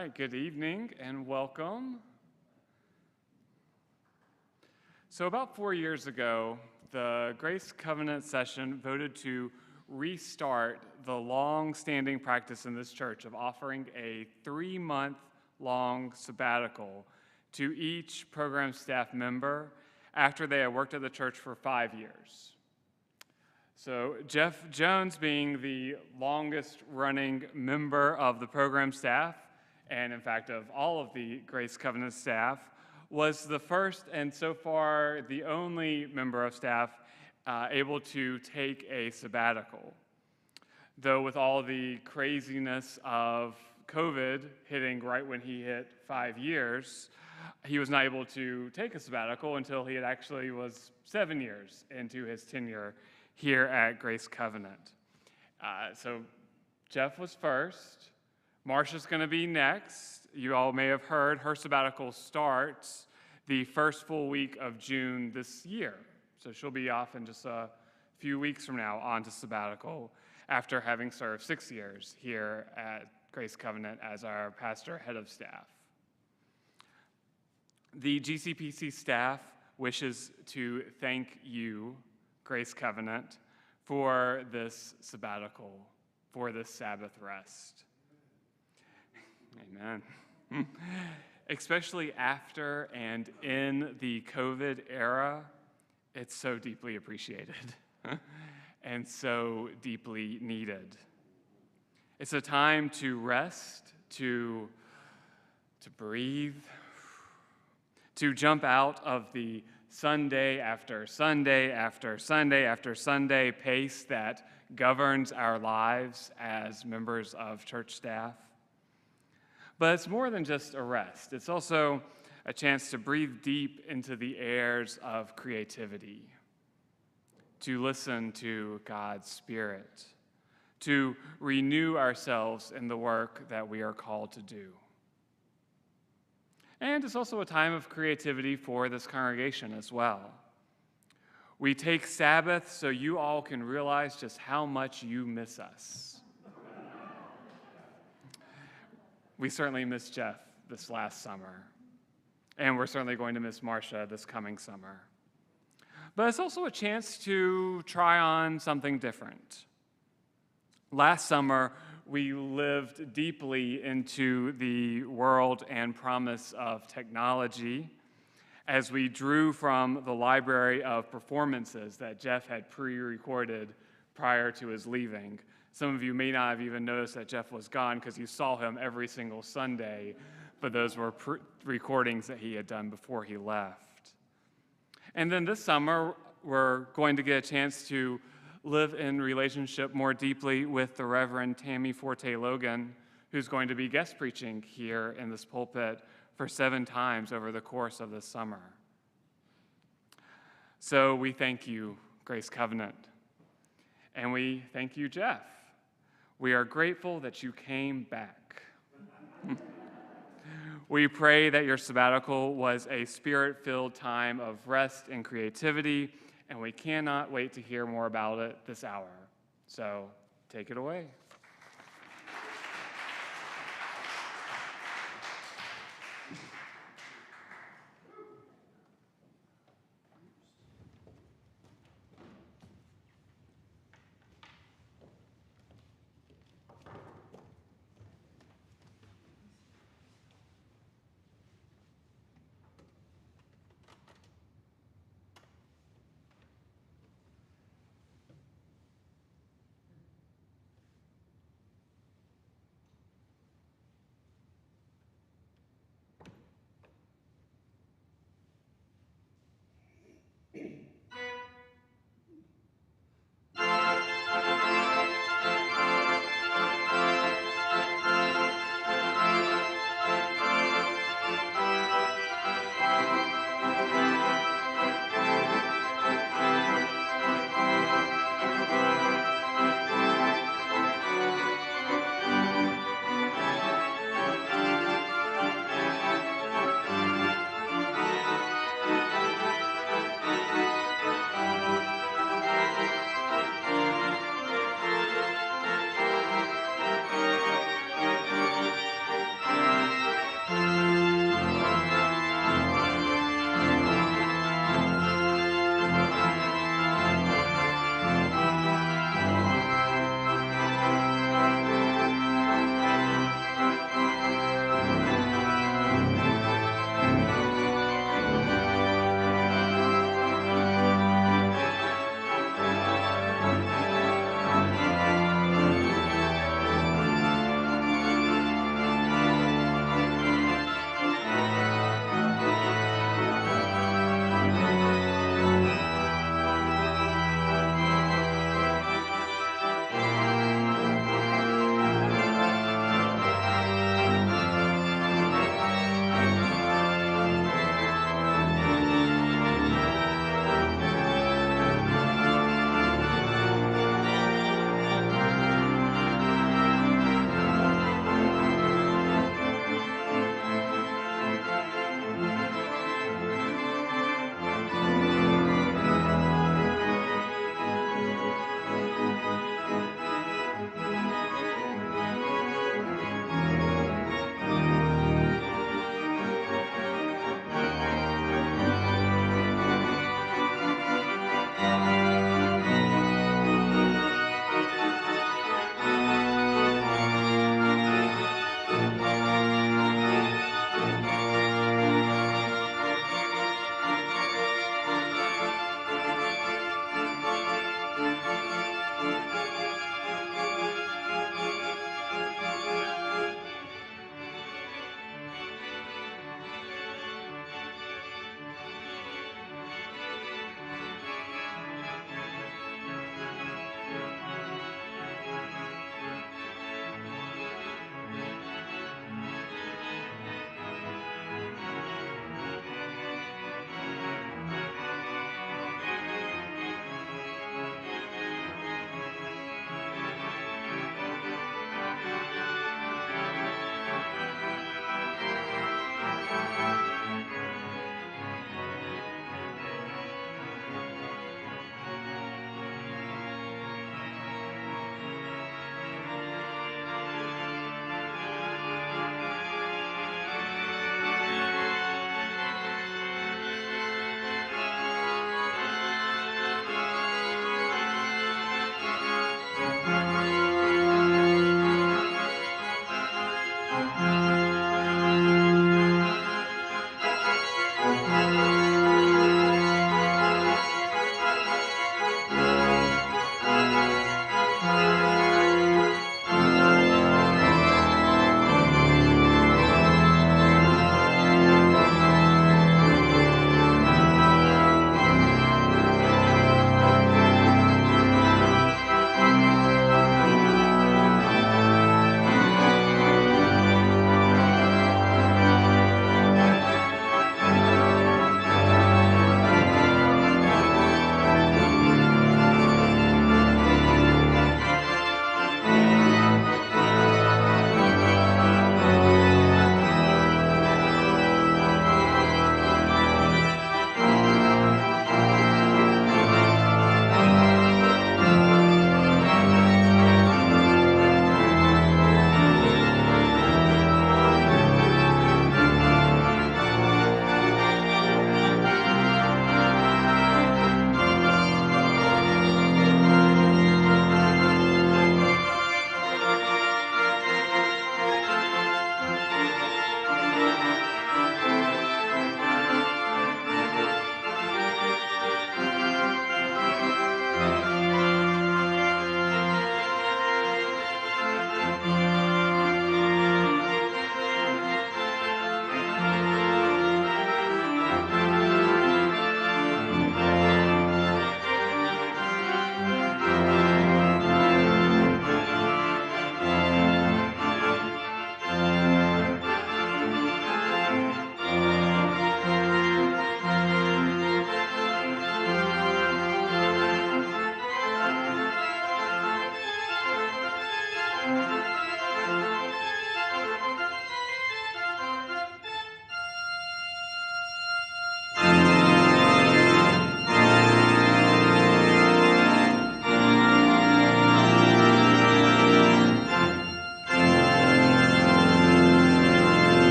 right, good evening and welcome. So about 4 years ago, the Grace Covenant session voted to restart the long-standing practice in this church of offering a 3-month-long sabbatical to each program staff member after they had worked at the church for 5 years. So Jeff Jones, being the longest-running member of the program staff, and in fact of all of the Grace Covenant staff, was the first and so far the only member of staff able to take a sabbatical. Though with all the craziness of COVID hitting right when he hit 5 years, he was not able to take a sabbatical until he actually was 7 years into his tenure here at Grace Covenant. So Jeff was first. Marsha's going to be next. You all may have heard her sabbatical starts the first full week of June this year. So she'll be off in just a few weeks from now on to sabbatical after having served 6 years here at Grace Covenant as our pastor head of staff. The GCPC staff wishes to thank you, Grace Covenant, for this sabbatical, for this Sabbath rest. Amen. Especially after and in the COVID era, it's so deeply appreciated and so deeply needed. It's a time to rest, to breathe, to jump out of the Sunday after Sunday after Sunday after Sunday pace that governs our lives as members of church staff. But it's more than just a rest. It's also a chance to breathe deep into the airs of creativity, to listen to God's Spirit, to renew ourselves in the work that we are called to do. And it's also a time of creativity for this congregation as well. We take Sabbath so you all can realize just how much you miss us. We certainly missed Jeff this last summer, and we're certainly going to miss Marsha this coming summer. But it's also a chance to try on something different. Last summer, we lived deeply into the world and promise of technology as we drew from the library of performances that Jeff had pre-recorded prior to his leaving. Some of you may not have even noticed that Jeff was gone because you saw him every single Sunday, but those were recordings that he had done before he left. And then this summer, we're going to get a chance to live in relationship more deeply with the Reverend Tammy Forte Logan, who's going to be guest preaching here in this pulpit for 7 times over the course of this summer. So we thank you, Grace Covenant, and we thank you, Jeff. We are grateful that you came back. We pray that your sabbatical was a spirit-filled time of rest and creativity, and we cannot wait to hear more about it this hour. So take it away.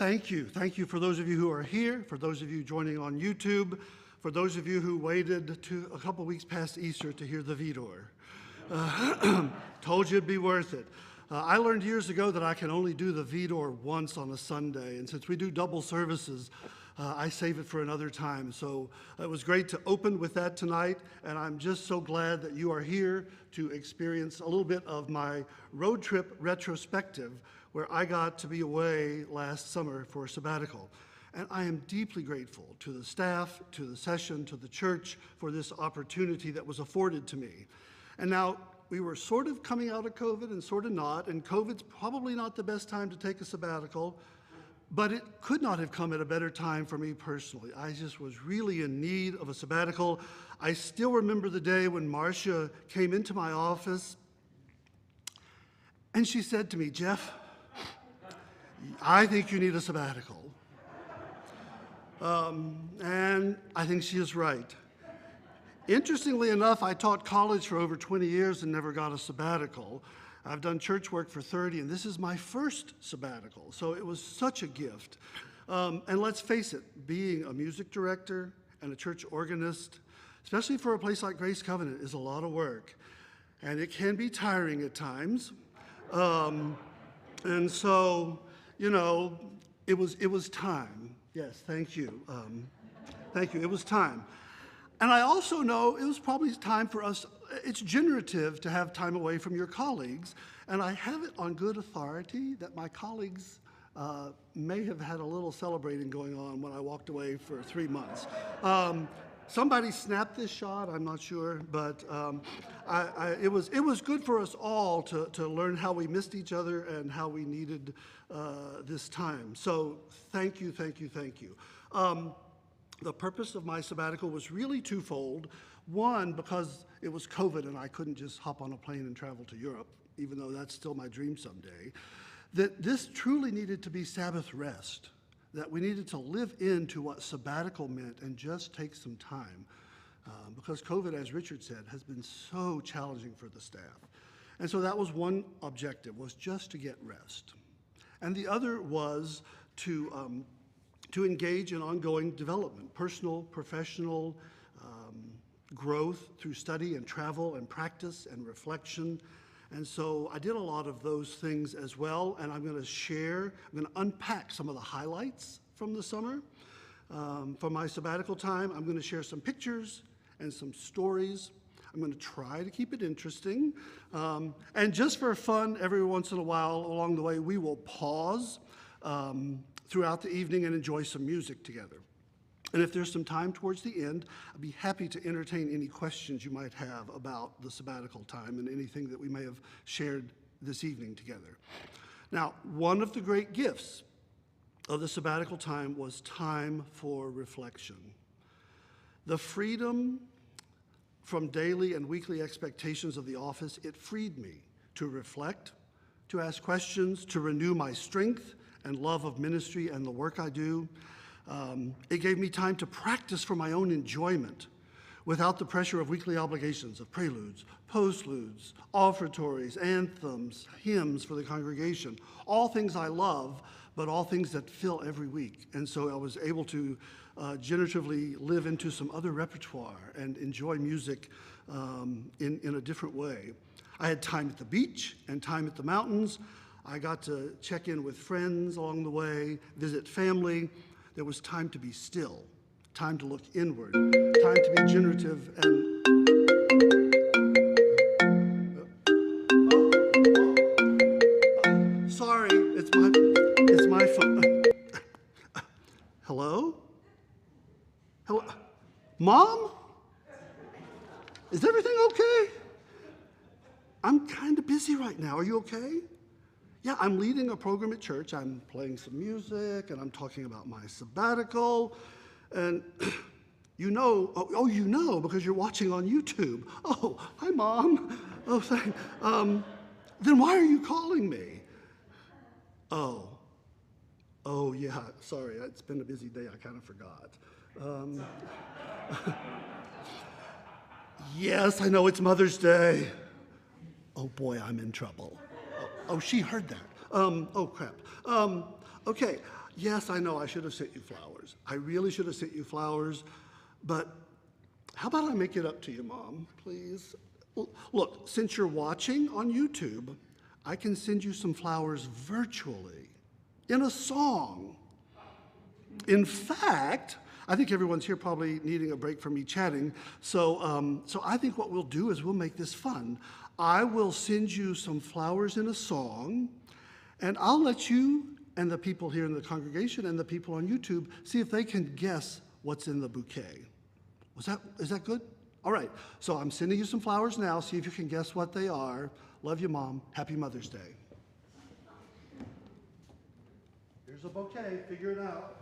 thank you. Thank you for those of you who are here, for those of you joining on YouTube, for those of you who waited to a couple weeks past Easter to hear the Vidor. Told you it'd be worth it. I learned years ago that I can only do the Vidor once on a Sunday, and since we do double services, I save it for another time. So it was great to open with that tonight, and I'm just so glad that you are here to experience a little bit of my road trip retrospective, where I got to be away last summer for a sabbatical. And I am deeply grateful to the staff, to the session, to the church for this opportunity that was afforded to me. And now, we were sort of coming out of COVID and sort of not, and COVID's probably not the best time to take a sabbatical, but it could not have come at a better time for me personally. I just was really in need of a sabbatical. I still remember the day when Marcia came into my office, and she said to me, "Jeff, I think you need a sabbatical." And I think she is right. Interestingly enough, I taught college for over 20 years and never got a sabbatical. I've done church work for 30, and this is my first sabbatical, so it was such a gift. And let's face it, being a music director and a church organist, especially for a place like Grace Covenant, is a lot of work, and it can be tiring at times. And so, you know, it was time. Yes, thank you. Thank you. It was time. And I also know it was probably time for us, it's generative to have time away from your colleagues, and I have it on good authority that my colleagues may have had a little celebrating going on when I walked away for 3 months. Somebody snapped this shot, I'm not sure, but it was good for us all to learn how we missed each other and how we needed this time. So thank you, thank you, thank you. The purpose of my sabbatical was really twofold. One, because it was COVID and I couldn't just hop on a plane and travel to Europe, even though that's still my dream someday, that this truly needed to be Sabbath rest, that we needed to live into what sabbatical meant and just take some time. Because COVID, as Richard said, has been so challenging for the staff. And so that was one objective, was just to get rest. And the other was to engage in ongoing development, personal, professional growth through study and travel and practice and reflection. And so I did a lot of those things as well, and I'm going to unpack some of the highlights from the summer. For my sabbatical time, I'm going to share some pictures and some stories. I'm going to try to keep it interesting. And just for fun, every once in a while along the way, we will pause throughout the evening and enjoy some music together. And if there's some time towards the end, I'd be happy to entertain any questions you might have about the sabbatical time and anything that we may have shared this evening together. Now, one of the great gifts of the sabbatical time was time for reflection. The freedom from daily and weekly expectations of the office, it freed me to reflect, to ask questions, to renew my strength and love of ministry and the work I do. It gave me time to practice for my own enjoyment without the pressure of weekly obligations of preludes, postludes, offertories, anthems, hymns for the congregation, all things I love, but all things that fill every week. And so I was able to generatively live into some other repertoire and enjoy music in a different way. I had time at the beach and time at the mountains. I got to check in with friends along the way, visit family. There was time to be still, time to look inward, time to be generative and sorry, it's my phone. Hello? Hello? Mom? Is everything okay? I'm kind of busy right now. Are you okay? Yeah, I'm leading a program at church. I'm playing some music, and I'm talking about my sabbatical. And you know, you know, because you're watching on YouTube. Oh, hi, Mom. Oh, thanks. Then why are you calling me? Oh, yeah, sorry. It's been a busy day. I kind of forgot. Yes, I know it's Mother's Day. Oh, boy, I'm in trouble. Oh, she heard that. Oh, crap. Okay. Yes, I know I should have sent you flowers. I really should have sent you flowers, but how about I make it up to you, Mom, please? Look, since you're watching on YouTube, I can send you some flowers virtually in a song. In fact, I think everyone's here probably needing a break from me chatting, so I think what we'll do is we'll make this fun. I will send you some flowers in a song, and I'll let you and the people here in the congregation and the people on YouTube see if they can guess what's in the bouquet. Is that good? All right, so I'm sending you some flowers now. See if you can guess what they are. Love you, Mom. Happy Mother's Day. Here's a bouquet. Figure it out.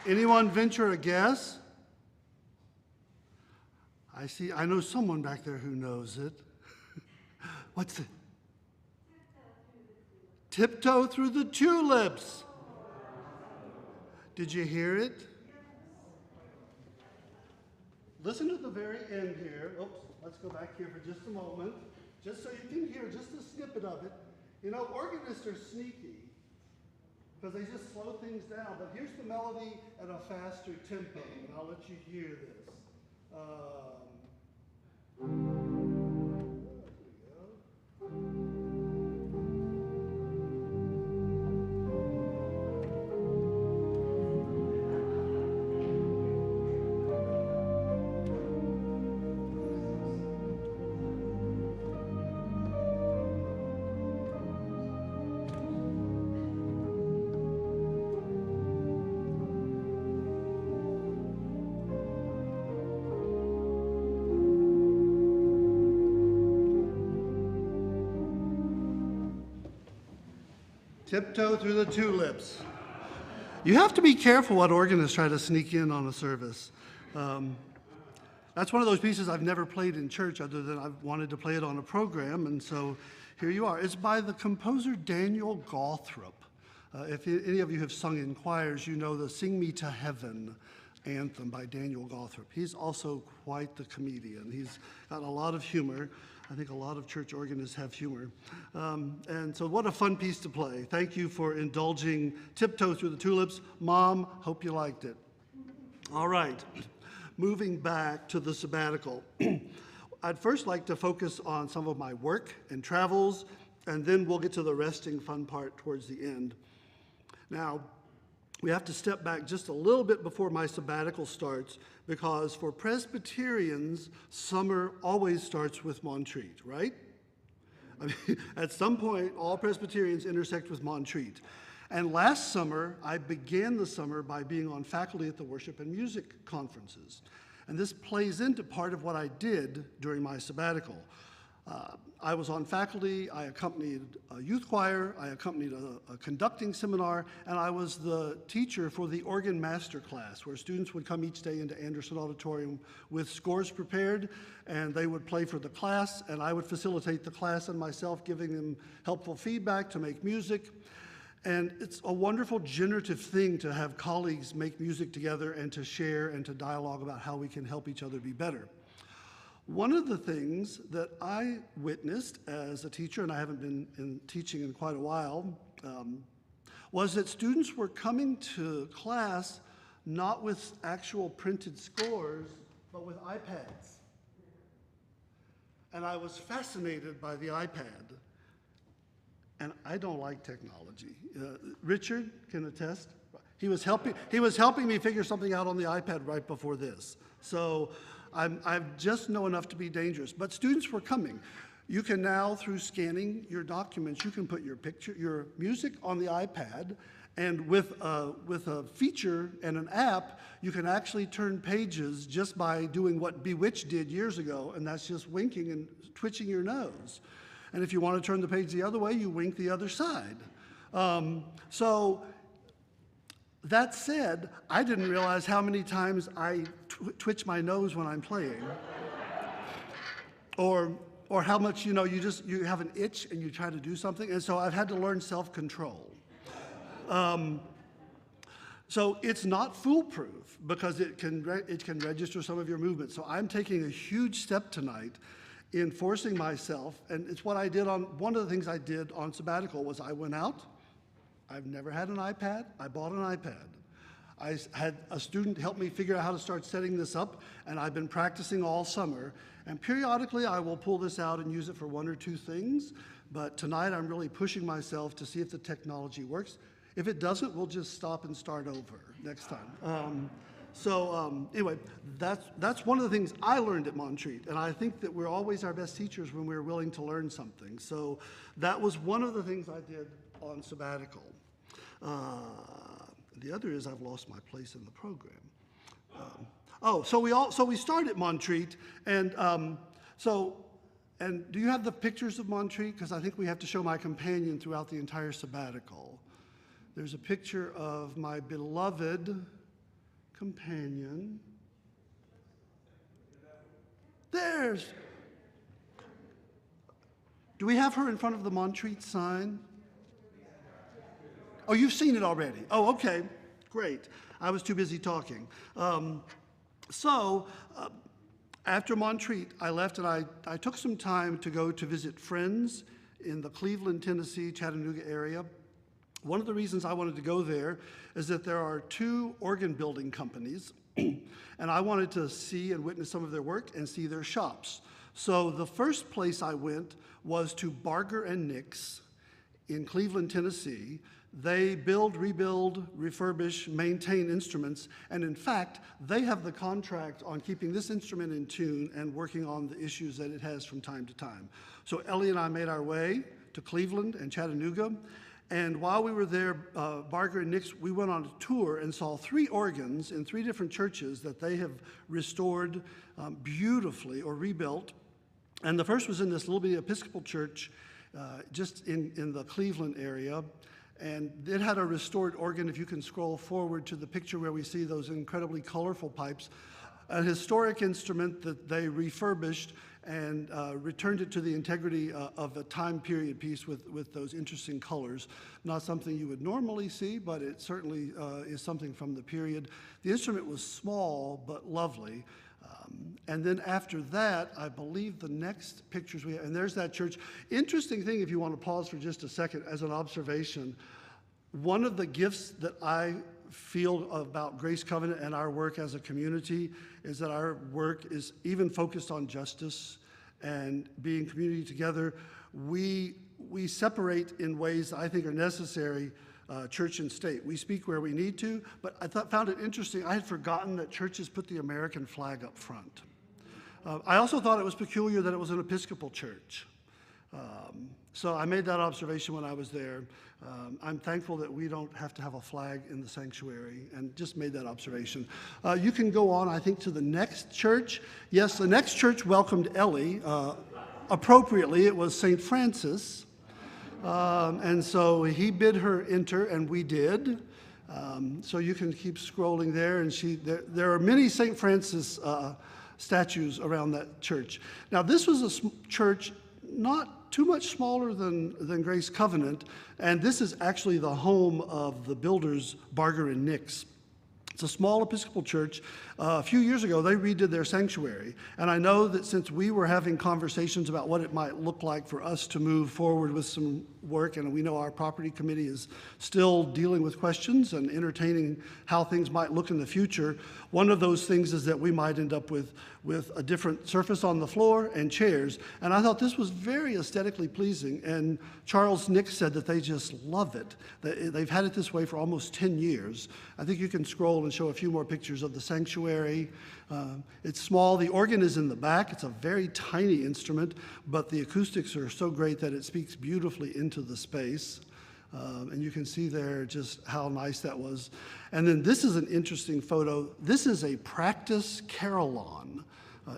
Anyone venture a guess? I know someone back there who knows it. What's it? Tiptoe Through the Tulips. Did you hear it? Listen to the very end here. Oops, let's go back here for just a moment, just so you can hear just a snippet of it. You know, organists are sneaky because they just slow things down, but here's the melody at a faster tempo, and I'll let you hear this. There we go. Tiptoe Through the Tulips. You have to be careful what organists try to sneak in on a service. That's one of those pieces I've never played in church other than I've wanted to play it on a program, and so here you are. It's by the composer Daniel Gawthrop. If any of you have sung in choirs, you know the Sing Me to Heaven anthem by Daniel Gawthrop. He's also quite the comedian. He's got a lot of humor. I think a lot of church organists have humor. And so what a fun piece to play. Thank you for indulging Tiptoe Through the Tulips. Mom, hope you liked it. All right, moving back to the sabbatical. I'd first like to focus on some of my work and travels, and then we'll get to the resting fun part towards the end. Now, we have to step back just a little bit before my sabbatical starts, because for Presbyterians, summer always starts with Montreat, right? I mean, at some point, all Presbyterians intersect with Montreat. And last summer, I began the summer by being on faculty at the worship and music conferences. And this plays into part of what I did during my sabbatical. I was on faculty, I accompanied a youth choir, I accompanied a conducting seminar, and I was the teacher for the organ master class, where students would come each day into Anderson Auditorium with scores prepared, and they would play for the class, and I would facilitate the class and myself, giving them helpful feedback to make music. And it's a wonderful generative thing to have colleagues make music together and to share and to dialogue about how we can help each other be better. One of the things that I witnessed as a teacher, and I haven't been teaching in quite a while, was that students were coming to class not with actual printed scores, but with iPads. And I was fascinated by the iPad. And I don't like technology. Richard can attest. He was helping me figure something out on the iPad right before this. So I just know enough to be dangerous. But students were coming. You can now, through scanning your documents, you can put your music on the iPad, and with a feature and an app, you can actually turn pages just by doing what Bewitched did years ago, and that's just winking and twitching your nose. And if you want to turn the page the other way, you wink the other side. So that said, I didn't realize how many times I twitch my nose when I'm playing. Or how much, you have an itch and you try to do something. And so I've had to learn self-control. So it's not foolproof because it can register some of your movements. So I'm taking a huge step tonight in forcing myself, and it's what I did one of the things I did on sabbatical was I went out. I've never had an iPad. I bought an iPad. I had a student help me figure out how to start setting this up, and I've been practicing all summer. And periodically, I will pull this out and use it for one or two things. But tonight, I'm really pushing myself to see if the technology works. If it doesn't, we'll just stop and start over next time. Anyway, that's one of the things I learned at Montreat, and I think that we're always our best teachers when we're willing to learn something. So that was one of the things I did on sabbatical. The other is I've lost my place in the program. So we start at Montreat, and do you have the pictures of Montreat? Because I think we have to show my companion throughout the entire sabbatical. There's a picture of my beloved companion. There's. Do we have her in front of the Montreat sign? Oh, you've seen it already. Oh, okay, great. I was too busy talking. After Montreat, I left and I took some time to go to visit friends in the Cleveland, Tennessee, Chattanooga area. One of the reasons I wanted to go there is that there are 2 organ building companies, and I wanted to see and witness some of their work and see their shops. So the first place I went was to Barger and Nix in Cleveland, Tennessee. They build, rebuild, refurbish, maintain instruments, and in fact, they have the contract on keeping this instrument in tune and working on the issues that it has from time to time. So Ellie and I made our way to Cleveland and Chattanooga, and while we were there, Barger and Nix, we went on a tour and saw 3 organs in 3 different churches that they have restored beautifully or rebuilt. And the first was in this little bitty Episcopal church just in the Cleveland area. And it had a restored organ, if you can scroll forward to the picture where we see those incredibly colorful pipes, a historic instrument that they refurbished and returned it to the integrity of a time period piece with those interesting colors. Not something you would normally see, but it certainly is something from the period. The instrument was small but lovely. And then after that, I believe the next pictures we have, and there's that church. Interesting thing, if you want to pause for just a second as an observation, one of the gifts that I feel about Grace Covenant and our work as a community is that our work is even focused on justice and being community together. We separate in ways I think are necessary, church and state. We speak where we need to, but I found it interesting. I had forgotten that churches put the American flag up front. I also thought it was peculiar that it was an Episcopal church. So I made that observation when I was there. I'm thankful that we don't have to have a flag in the sanctuary, and just made that observation. You can go on, I think, to the next church. Yes, the next church welcomed Ellie. Appropriately, it was St. Francis. And so he bid her enter, and we did. So you can keep scrolling there, and there are many St. Francis statues around that church. Now, this was a church not too much smaller than Grace Covenant, and this is actually the home of the builders Barger and Nix. It's a small Episcopal church. A few years ago, they redid their sanctuary. And I know that since we were having conversations about what it might look like for us to move forward with some work, and we know our property committee is still dealing with questions and entertaining how things might look in the future, one of those things is that we might end up with a different surface on the floor and chairs. And I thought this was very aesthetically pleasing. And Charles Nix said that they just love it. They've had it this way for almost 10 years. I think you can scroll and show a few more pictures of the sanctuary. It's small. The organ is in the back. It's a very tiny instrument, but the acoustics are so great that it speaks beautifully into the space. And you can see there just how nice that was. And then this is an interesting photo. This is a practice carillon.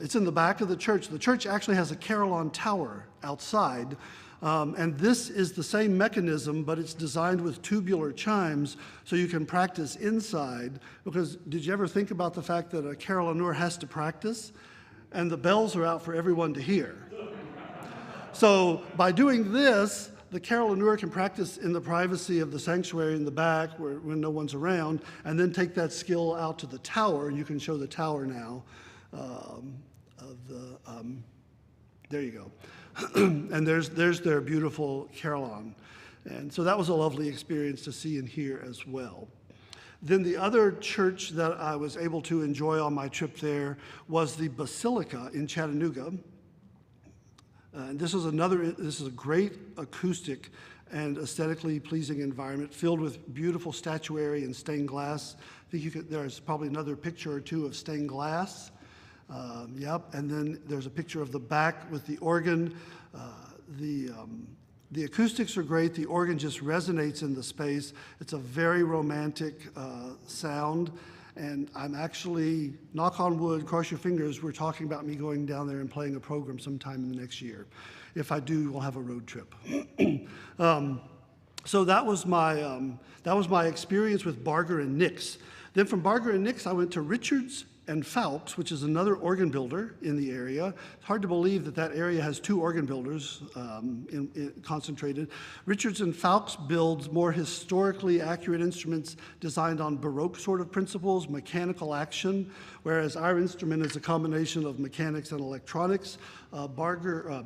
It's in the back of the church. The church actually has a carillon tower outside. And this is the same mechanism, but it's designed with tubular chimes so you can practice inside. Because did you ever think about the fact that a carillonneur has to practice? And the bells are out for everyone to hear. So by doing this, the carillonneur can practice in the privacy of the sanctuary in the back when no one's around, and then take that skill out to the tower. And you can show the tower now there you go. And there's their beautiful carillon. And so that was a lovely experience to see and hear as well. Then the other church that I was able to enjoy on my trip there was the Basilica in Chattanooga. And this is a great acoustic and aesthetically pleasing environment filled with beautiful statuary and stained glass. I think there's probably another picture or two of stained glass. Yep, and then there's a picture of the back with the organ. The acoustics are great. The organ just resonates in the space. It's a very romantic sound. And I'm actually, knock on wood, cross your fingers, we're talking about me going down there and playing a program sometime in the next year. If I do, we'll have a road trip. So that was my experience with Barger and Nix. Then from Barger and Nix, I went to Richards and Fowlkes, which is another organ builder in the area. It's hard to believe that that area has two organ builders concentrated. Richards and Fowlkes builds more historically accurate instruments designed on Baroque sort of principles, mechanical action, whereas our instrument is a combination of mechanics and electronics. Richards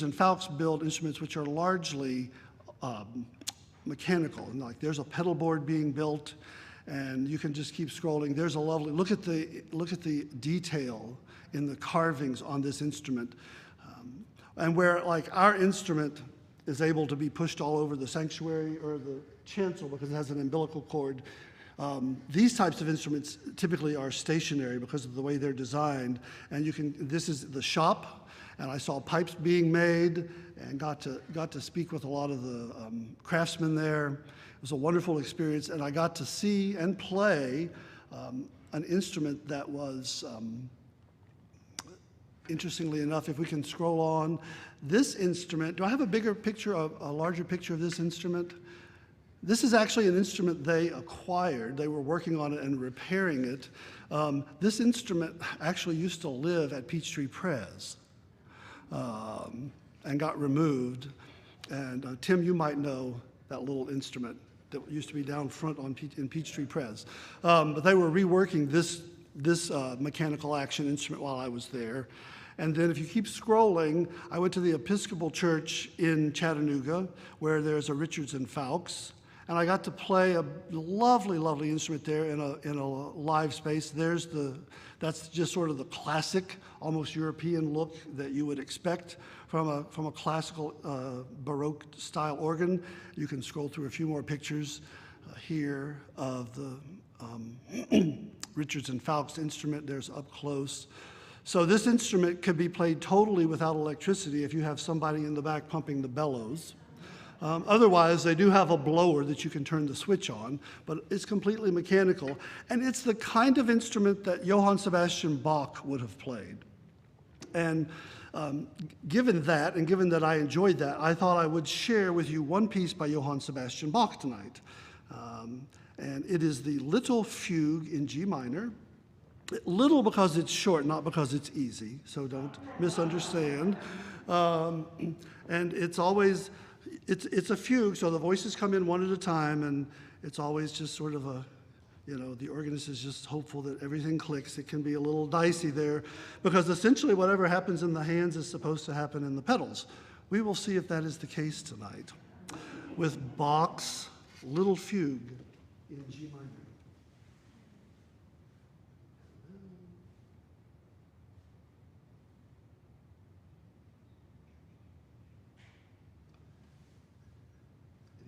and Fowlkes build instruments which are largely mechanical. And like there's a pedal board being built, and you can just keep scrolling. There's a lovely, look at the detail in the carvings on this instrument. And where like our instrument is able to be pushed all over the sanctuary or the chancel because it has an umbilical cord, these types of instruments typically are stationary because of the way they're designed. And this is the shop, and I saw pipes being made and got to speak with a lot of the craftsmen there. It was a wonderful experience, and I got to see and play an instrument that was, interestingly enough, if we can scroll on, this instrument, do I have a larger picture of this instrument? This is actually an instrument they acquired. They were working on it and repairing it. This instrument actually used to live at Peachtree Press and got removed. And Tim, you might know that little instrument that used to be down front in Peachtree Press. But they were reworking this mechanical action instrument while I was there. And then if you keep scrolling, I went to the Episcopal Church in Chattanooga, where there's a Richards and Fowlkes. And I got to play a lovely, lovely instrument there in a live space. That's just sort of the classic, almost European look that you would expect from a classical Baroque style organ. You can scroll through a few more pictures here of the Richards and Fowlkes instrument. There's up close. So this instrument can be played totally without electricity if you have somebody in the back pumping the bellows. Otherwise, they do have a blower that you can turn the switch on, but it's completely mechanical. And it's the kind of instrument that Johann Sebastian Bach would have played. And given that, and given that I enjoyed that, I thought I would share with you one piece by Johann Sebastian Bach tonight. And it is the Little Fugue in G minor. Little because it's short, not because it's easy, so don't misunderstand. And it's always... It's a fugue, so the voices come in one at a time, and it's always just sort of the organist is just hopeful that everything clicks. It can be a little dicey there, because essentially whatever happens in the hands is supposed to happen in the pedals. We will see if that is the case tonight with Bach's Little Fugue in G minor.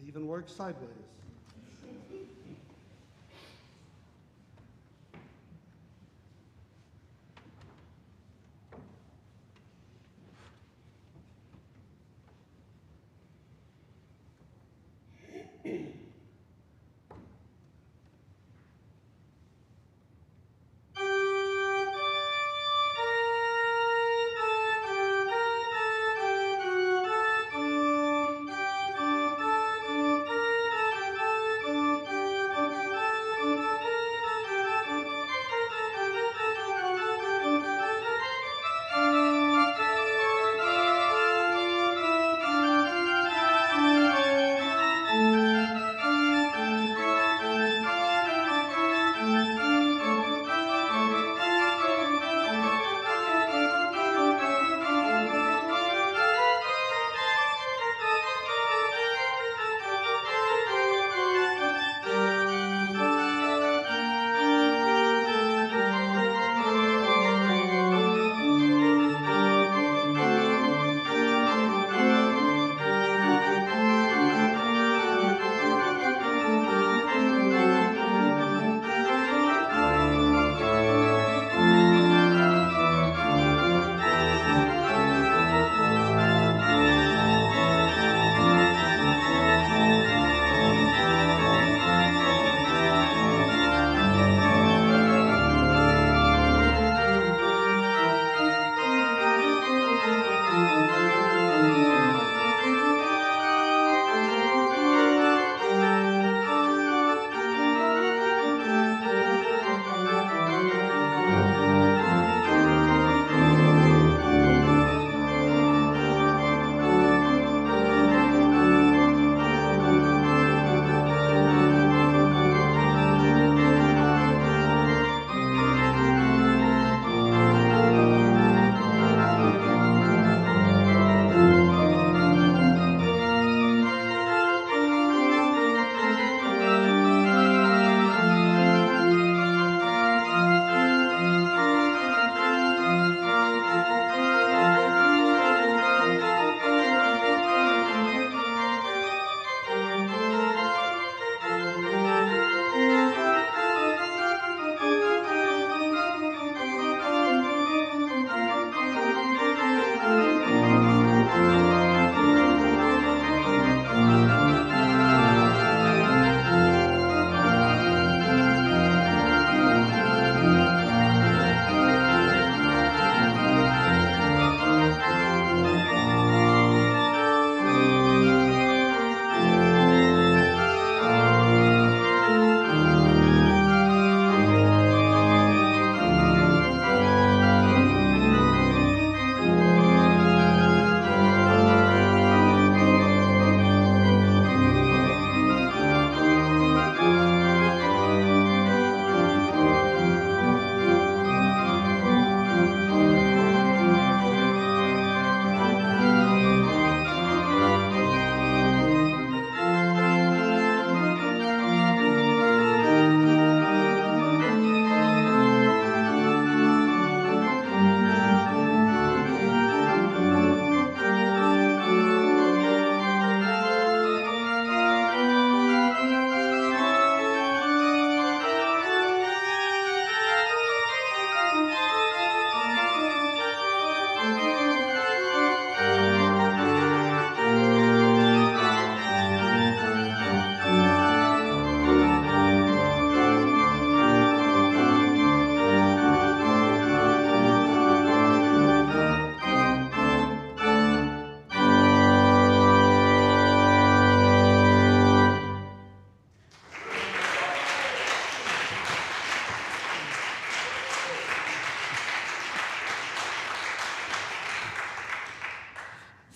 Even works sideways.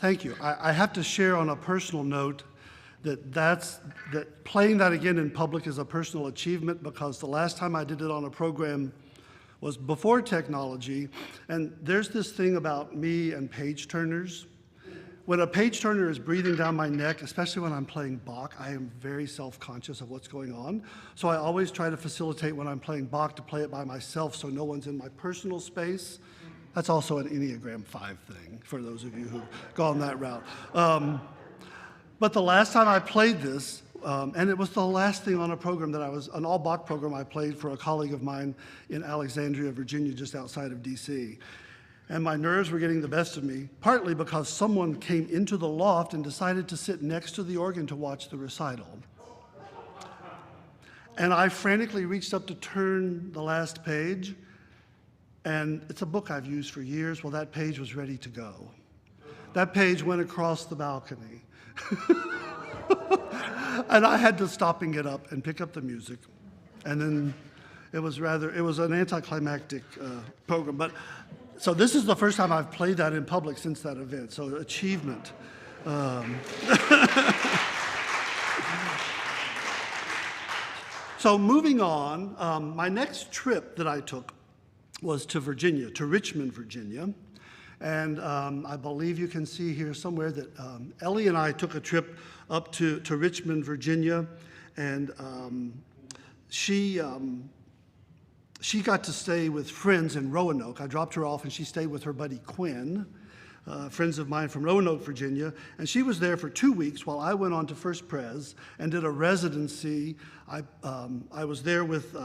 Thank you. I have to share on a personal note that playing that again in public is a personal achievement, because the last time I did it on a program was before technology, and there's this thing about me and page turners. When a page turner is breathing down my neck, especially when I'm playing Bach, I am very self-conscious of what's going on. So I always try to facilitate when I'm playing Bach to play it by myself so no one's in my personal space. That's also an Enneagram 5 thing, for those of you who've gone that route. But the last time I played this, and it was the last thing on a program that an all Bach program I played for a colleague of mine in Alexandria, Virginia, just outside of DC. And my nerves were getting the best of me, partly because someone came into the loft and decided to sit next to the organ to watch the recital. And I frantically reached up to turn the last page, and it's a book I've used for years. Well, that page was ready to go. That page went across the balcony. And I had to stop and get up and pick up the music. And then it was an anticlimactic program. But so this is the first time I've played that in public since that event, so achievement. So moving on, my next trip that I took was to Virginia, to Richmond, Virginia. And I believe you can see here somewhere that Ellie and I took a trip up to Richmond, Virginia, and she got to stay with friends in Roanoke. I dropped her off, and she stayed with her buddy Quinn, friends of mine from Roanoke, Virginia, and she was there for 2 weeks while I went on to First Pres and did a residency. I was there with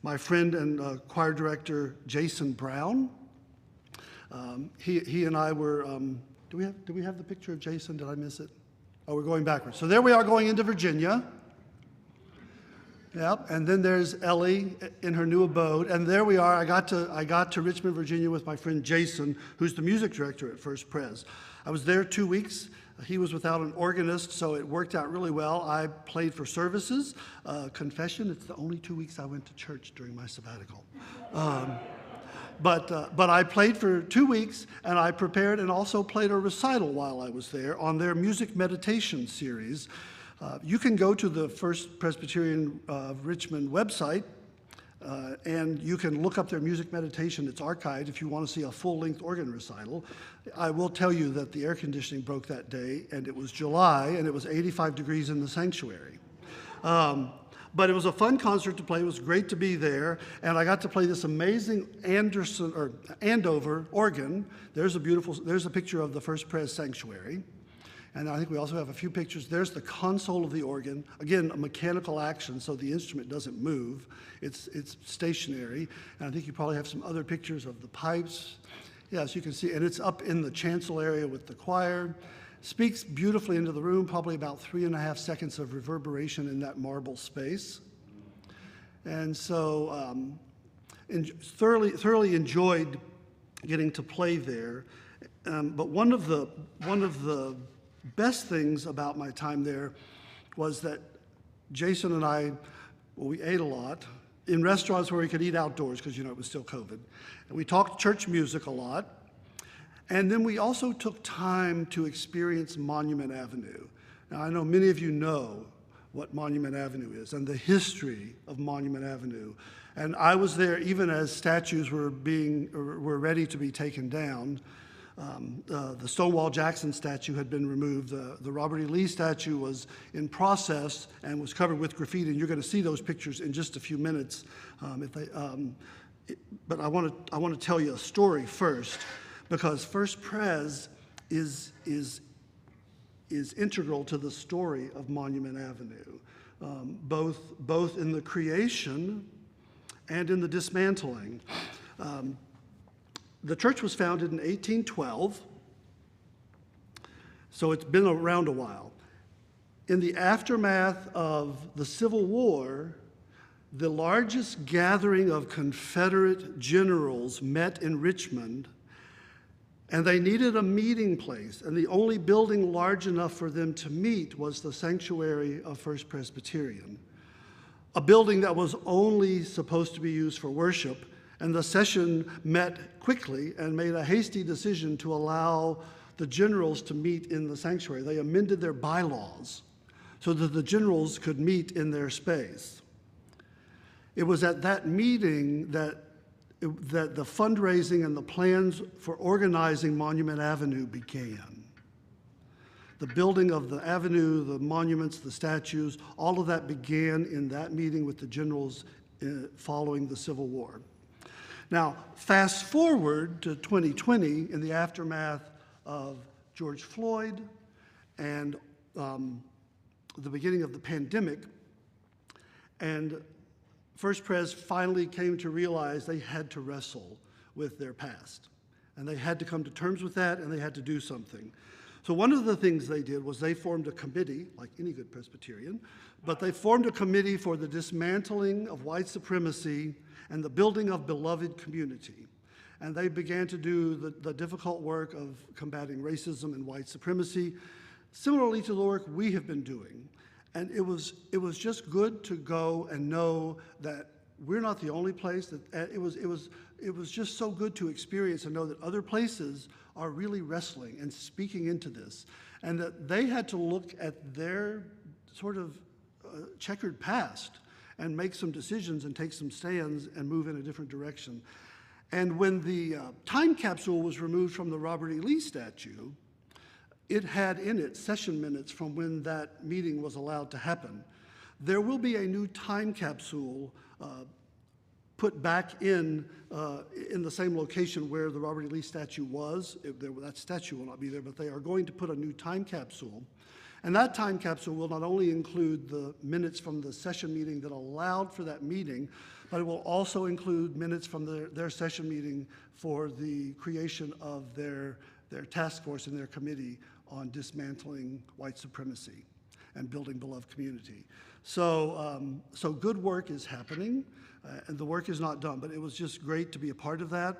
my friend and choir director Jason Brown. He and I were, do we have the picture of Jason? Did I miss it? Oh, we're going backwards. So there we are going into Virginia. Yep, and then there's Ellie in her new abode, and there we are. I got to Richmond, Virginia with my friend Jason, who's the music director at First Pres. I was there 2 weeks. He was without an organist, so it worked out really well. I played for services. Confession, it's the only 2 weeks I went to church during my sabbatical. But I played for 2 weeks, and I prepared and also played a recital while I was there on their music meditation series. You can go to the First Presbyterian Richmond website, and you can look up their music meditation. It's archived if you want to see a full-length organ recital. I will tell you that the air conditioning broke that day, and it was July, and it was 85 degrees in the sanctuary. But it was a fun concert to play. It was great to be there, and I got to play this amazing Andover organ. There's a picture of the First Pres sanctuary, and I think we also have a few pictures. There's the console of the organ. Again, a mechanical action, so the instrument doesn't move. It's stationary, and I think you probably have some other pictures of the pipes. Yes, you can see, and it's up in the chancel area with the choir. Speaks beautifully into the room, probably about 3.5 seconds of reverberation in that marble space. And so thoroughly enjoyed getting to play there. But one of the best things about my time there was that Jason and I, well, we ate a lot in restaurants where we could eat outdoors because, it was still COVID. And we talked church music a lot. And then we also took time to experience Monument Avenue. Now, I know many of you know what Monument Avenue is and the history of Monument Avenue. And I was there even as statues were ready to be taken down. The Stonewall Jackson statue had been removed. The Robert E. Lee statue was in process and was covered with graffiti. And you're going to see those pictures in just a few minutes. But I want to tell you a story first, because First Pres is integral to the story of Monument Avenue, both in the creation and in the dismantling. The church was founded in 1812, so it's been around a while. In the aftermath of the Civil War, the largest gathering of Confederate generals met in Richmond, and they needed a meeting place, and the only building large enough for them to meet was the sanctuary of First Presbyterian, a building that was only supposed to be used for worship. And the session met quickly and made a hasty decision to allow the generals to meet in the sanctuary. They amended their bylaws so that the generals could meet in their space. It was at that meeting that the fundraising and the plans for organizing Monument Avenue began. The building of the avenue, the monuments, the statues, all of that began in that meeting with the generals following the Civil War. Now, fast forward to 2020, in the aftermath of George Floyd and the beginning of the pandemic, and First Pres finally came to realize they had to wrestle with their past. And they had to come to terms with that, and they had to do something. So one of the things they did was they formed a committee, like any good Presbyterian, but they formed a committee for the dismantling of white supremacy and the building of beloved community. And they began to do the difficult work of combating racism and white supremacy, similarly to the work we have been doing. And it was just good to go and know that we're not the only place. That it was just so good to experience and know that other places are really wrestling and speaking into this, and that they had to look at their sort of checkered past and make some decisions and take some stands and move in a different direction. And when the time capsule was removed from the Robert E. Lee statue, it had in it session minutes from when that meeting was allowed to happen. There will be a new time capsule put back in the same location where the Robert E. Lee statue was. That statue will not be there, but they are going to put a new time capsule. And that time capsule will not only include the minutes from the session meeting that allowed for that meeting, but it will also include minutes from their session meeting for the creation of their task force and their committee on dismantling white supremacy and building beloved community. So good work is happening, and the work is not done, but it was just great to be a part of that.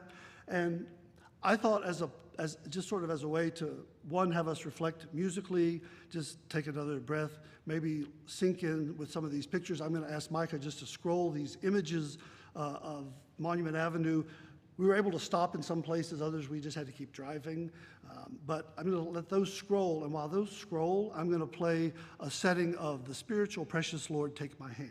And I thought as just sort of as a way to, one, have us reflect musically, just take another breath, maybe sink in with some of these pictures. I'm gonna ask Micah just to scroll these images of Monument Avenue. We were able to stop in some places, others we just had to keep driving. But I'm gonna let those scroll, and while those scroll, I'm gonna play a setting of the spiritual Precious Lord, Take My Hand.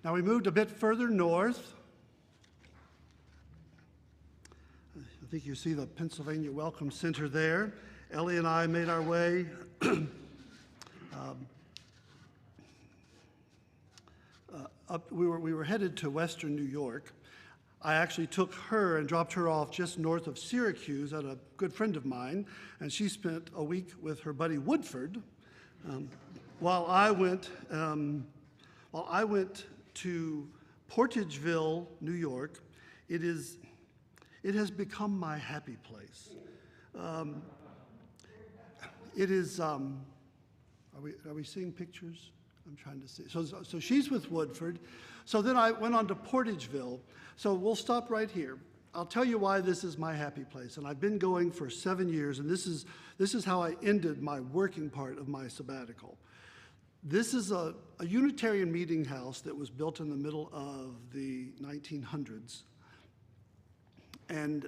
Now we moved a bit further north. I think you see the Pennsylvania Welcome Center there. Ellie and I made our way up. We were headed to western New York. I actually took her and dropped her off just north of Syracuse at a good friend of mine, and she spent a week with her buddy Woodford, while I went to Portageville, New York. It has become my happy place. It is. Are we seeing pictures? I'm trying to see. So she's with Woodford. So then I went on to Portageville. So we'll stop right here. I'll tell you why this is my happy place. And I've been going for 7 years, and this is how I ended my working part of my sabbatical. This is a Unitarian meeting house that was built in the middle of the 1900s. And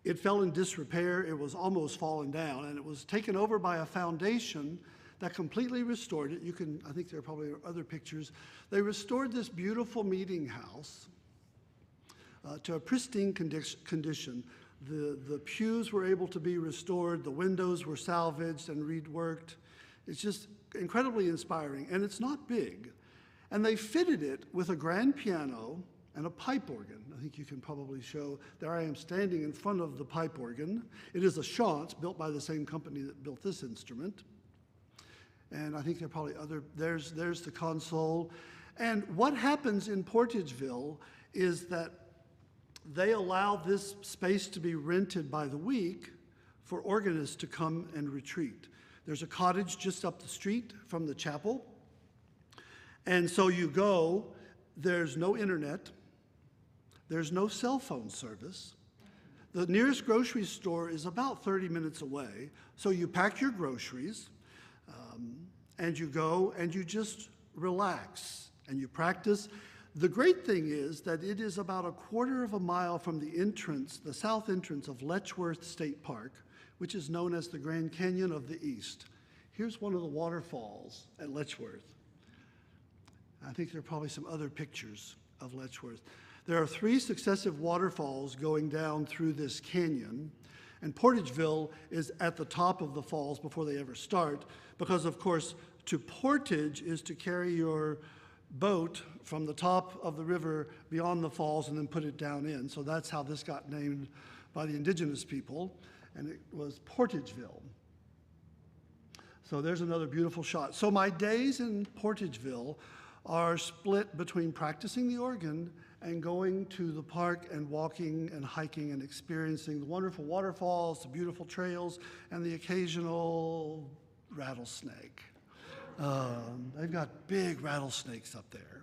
it fell in disrepair. It was almost fallen down, and it was taken over by a foundation that completely restored it. I think there are probably other pictures. They restored this beautiful meeting house to a pristine condition. The pews were able to be restored. The windows were salvaged and reworked. It's just incredibly inspiring, and it's not big. And they fitted it with a grand piano and a pipe organ. I think you can probably show, there I am standing in front of the pipe organ. It is a Chance built by the same company that built this instrument. And I think there are probably other, there's the console. And what happens in Portageville is that they allow this space to be rented by the week for organists to come and retreat. There's a cottage just up the street from the chapel. And so you go, there's no internet, there's no cell phone service. The nearest grocery store is about 30 minutes away. So you pack your groceries, and you go and you just relax and you practice. The great thing is that it is about a quarter of a mile from the entrance, the south entrance of Letchworth State Park, which is known as the Grand Canyon of the East. Here's one of the waterfalls at Letchworth. I think there are probably some other pictures of Letchworth. There are 3 successive waterfalls going down through this canyon, and Portageville is at the top of the falls before they ever start, because of course, to portage is to carry your boat from the top of the river beyond the falls and then put it down in. So that's how this got named by the indigenous people, and it was Portageville. So there's another beautiful shot. So my days in Portageville are split between practicing the organ and going to the park and walking and hiking and experiencing the wonderful waterfalls, the beautiful trails, and the occasional rattlesnake. They've got big rattlesnakes up there.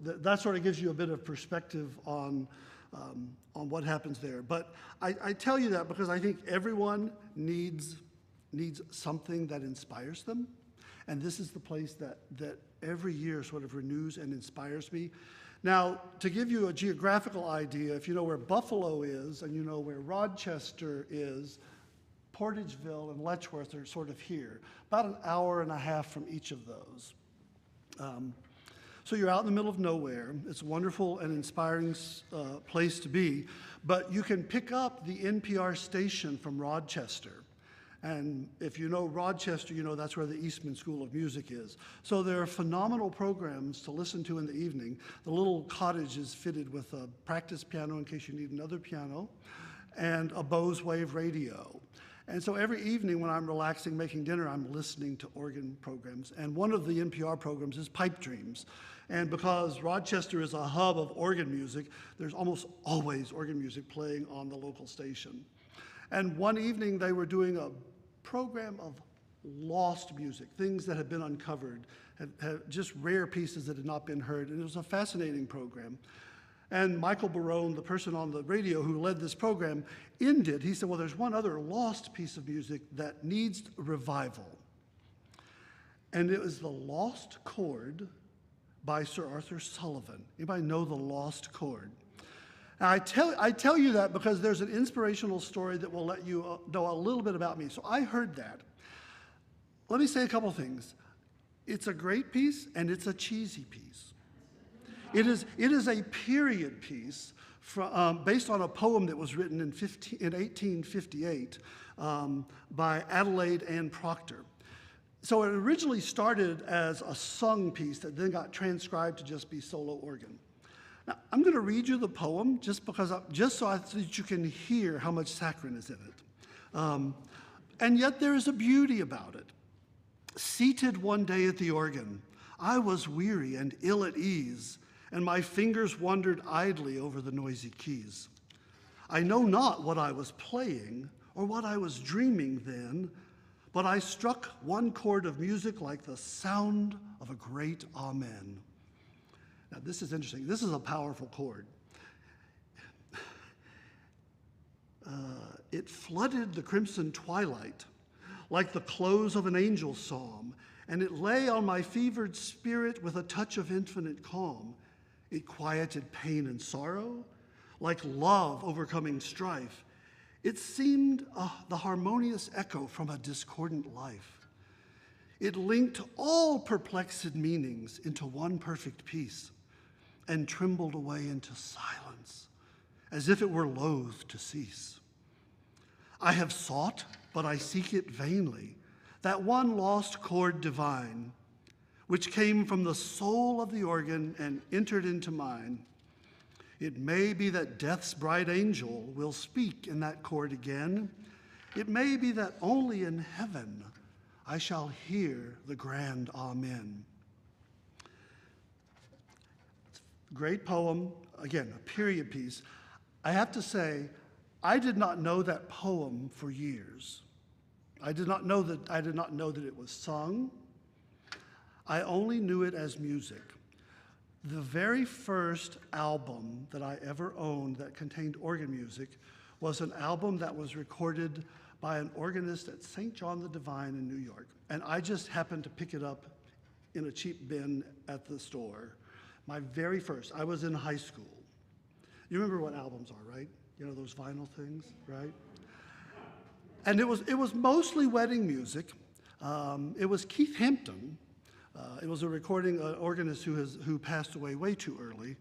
That sort of gives you a bit of perspective on what happens there. But I tell you that because I think everyone needs something that inspires them. And this is the place that every year sort of renews and inspires me. Now, to give you a geographical idea, if you know where Buffalo is and you know where Rochester is, Portageville and Letchworth are sort of here, about an hour and a half from each of those. So you're out in the middle of nowhere. It's a wonderful and inspiring place to be, but you can pick up the NPR station from Rochester. And if you know Rochester, you know that's where the Eastman School of Music is. So there are phenomenal programs to listen to in the evening. The little cottage is fitted with a practice piano in case you need another piano, and a Bose Wave radio. And so every evening when I'm relaxing, making dinner, I'm listening to organ programs. And one of the NPR programs is Pipe Dreams. And because Rochester is a hub of organ music, there's almost always organ music playing on the local station. And one evening they were doing a program of lost music, things that had been uncovered, just rare pieces that had not been heard. And it was a fascinating program. And Michael Barone, the person on the radio who led this program, ended. He said, well, there's one other lost piece of music that needs revival. And it was the Lost Chord by Sir Arthur Sullivan. Anybody know the Lost Chord? Now, I tell you that because there's an inspirational story that will let you know a little bit about me. So I heard that. Let me say a couple things. It's a great piece and it's a cheesy piece. It is a period piece based on a poem that was written in 1858 by Adelaide Ann Proctor. So it originally started as a sung piece that then got transcribed to just be solo organ. Now, I'm going to read you the poem just so that you can hear how much saccharine is in it. And yet there is a beauty about it. Seated one day at the organ, I was weary and ill at ease, and my fingers wandered idly over the noisy keys. I know not what I was playing or what I was dreaming then, but I struck one chord of music like the sound of a great amen. Now, this is interesting. This is a powerful chord. It flooded the crimson twilight like the close of an angel's psalm, and it lay on my fevered spirit with a touch of infinite calm. It quieted pain and sorrow, like love overcoming strife. It seemed the harmonious echo from a discordant life. It linked all perplexed meanings into one perfect piece and trembled away into silence, as if it were loath to cease. I have sought, but I seek it vainly, that one lost chord divine, which came from the soul of the organ and entered into mine. It may be that death's bright angel will speak in that chord again. It may be that only in heaven I shall hear the grand amen. Great poem, again, a period piece. I have to say, I did not know that poem for years. I did not know that it was sung. I only knew it as music. The very first album that I ever owned that contained organ music was an album that was recorded by an organist at St. John the Divine in New York. And I just happened to pick it up in a cheap bin at the store. My very first, I was in high school. You remember what albums are, right? You know, those vinyl things, right? And it was mostly wedding music. It was Keith Hampton. It was a recording organist who passed away way too early.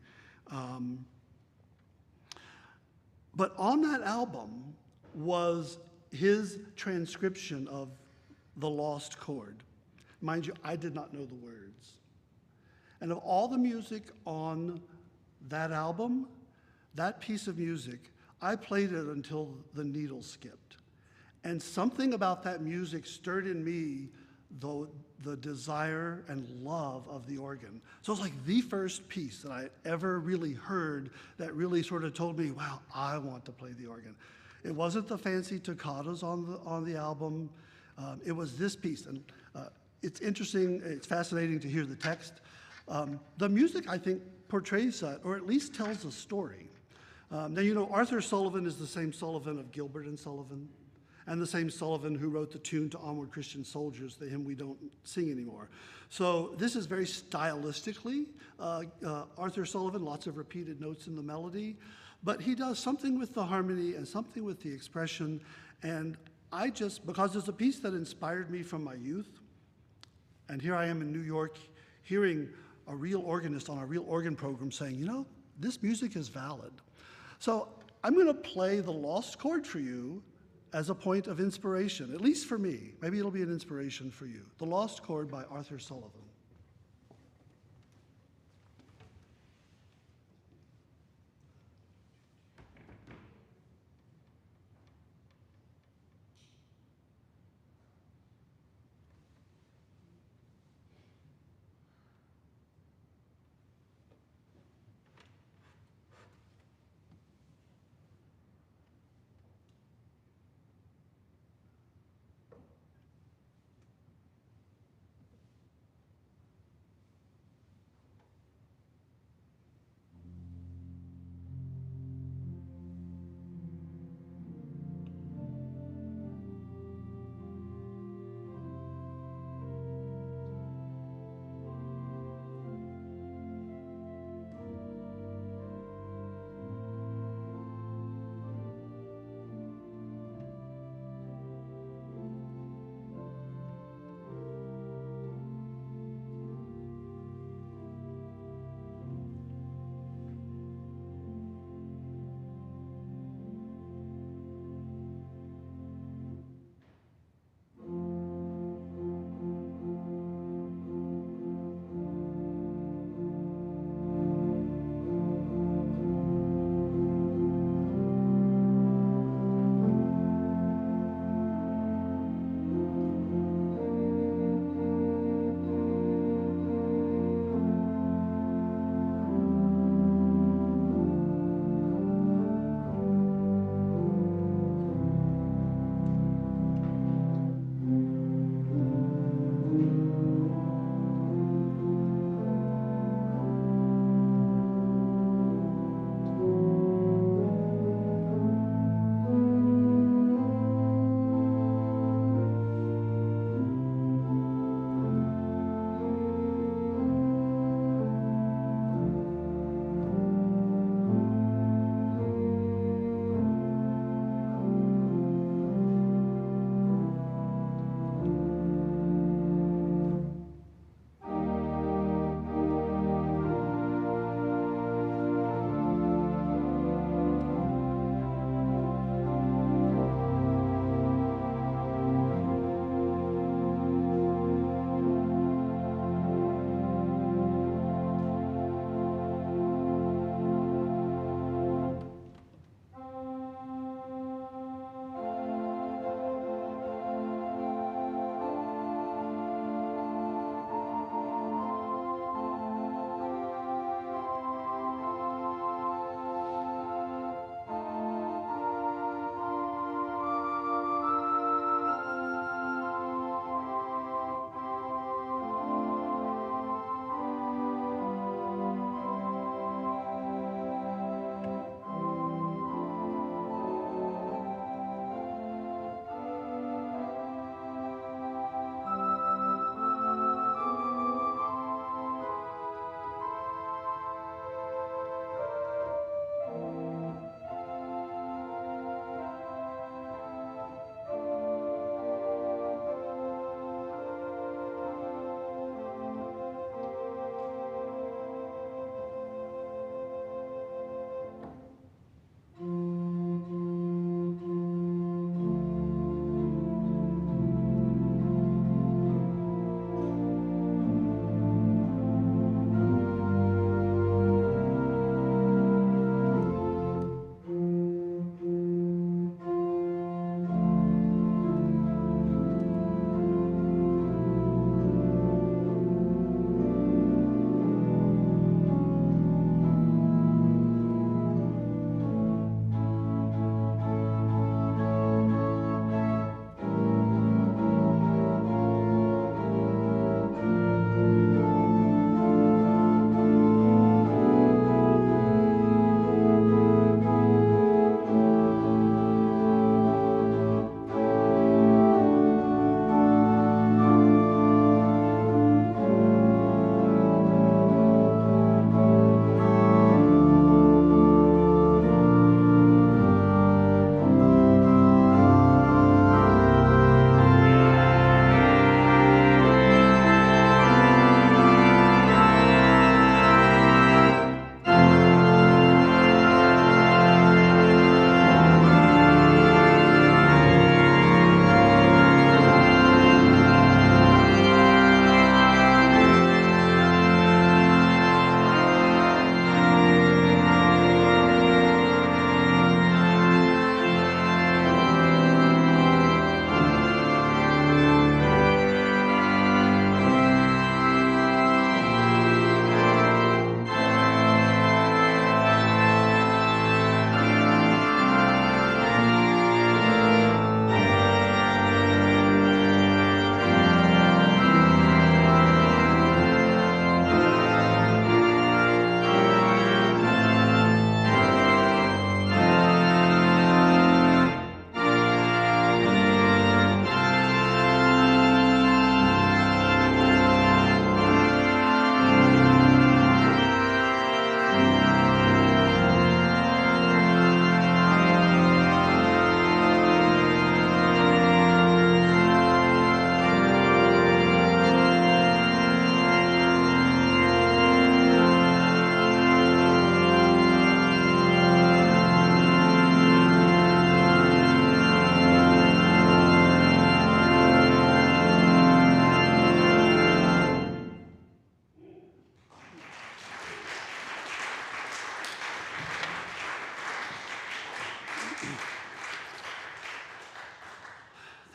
But on that album was his transcription of The Lost Chord. Mind you, I did not know the words. And of all the music on that album, that piece of music, I played it until the needle skipped. And something about that music stirred in me the desire and love of the organ. So it's like the first piece that I ever really heard that really sort of told me, wow, I want to play the organ. It wasn't the fancy toccatas on the album. It was this piece. And it's interesting, it's fascinating to hear the text. The music, I think, portrays that, or at least tells a story. Now, you know, Arthur Sullivan is the same Sullivan of Gilbert and Sullivan, and the same Sullivan who wrote the tune to Onward Christian Soldiers, the hymn we don't sing anymore. So this is very stylistically Arthur Sullivan, lots of repeated notes in the melody, but he does something with the harmony and something with the expression, and because it's a piece that inspired me from my youth, and here I am in New York hearing a real organist on a real organ program saying, you know, this music is valid. So I'm going to play the Lost Chord for you as a point of inspiration, at least for me. Maybe it'll be an inspiration for you. The Lost Chord by Arthur Sullivan.